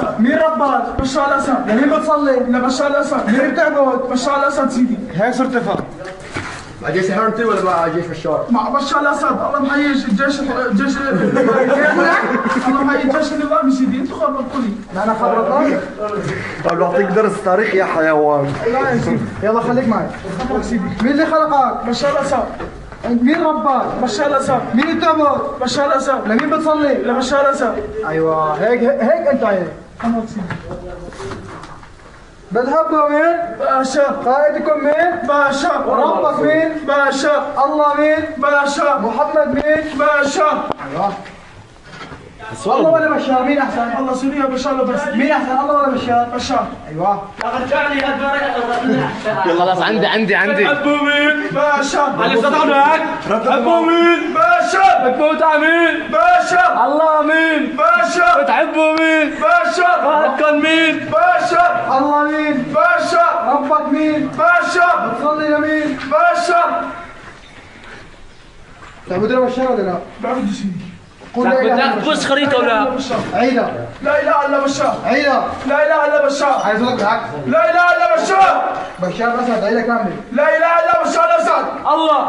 الاسد. مين ربك؟ بشار الاسد. لمين بتصلي؟ لبشار الاسد. مين بتعبد؟ بشار الاسد سيدي. هيك صرت افهم. مع جيش الحرمتي ولا مع جيش بشار؟ مع بشار الاسد. الله محيي الجيش الله محيي الجيش النظامي سيدي. انتوا خبرتوني. انا خبرتك؟ طيب بعطيك درس تاريخ يا حيوان. لا يا سيدي، يلا خليك معي. خبرك سيدي. مين اللي خلقك؟ بشار الاسد. مين ربك؟ بشار الاسد. مين بتعبد؟ بشار الاسد. لمين بتصلي؟ لبشار الاسد. ايوه هيك انت عايز. خبرك سيدي. بتحبوا مين؟ باشا. قائدكم مين؟ باشا. ربك مين؟ باشا. الله مين؟ باشا. محمد مين؟ باشا. ايوه الله ولا بشار؟ مين احسن؟ الله سوريا بشار بس. مين احسن الله ولا بشار؟ بشار. ايوه خلاص عندي تحبوا مين؟ باشا. علي صدقناك تحبوا مين؟ باشا. بتموت على مين؟ باشا. الله مين؟ باشا. بتحبوا مين؟ باشا. قائدكم مين؟ باشا. الله مين؟ باشا. ربك مين؟ باشا. بتصلي لمين؟ باشا. تعبدوا بشار ولا لا؟ بعبد سيدي. قول لا اله الا بدك تبص خريطة ولا؟ عيدا لا اله الا بشار. عيدا لا اله الا بشار. عايز اقول لك بالعكس لا اله الا بشار. بشار الاسد عيدا كامله لا اله الا بشار الاسد. الله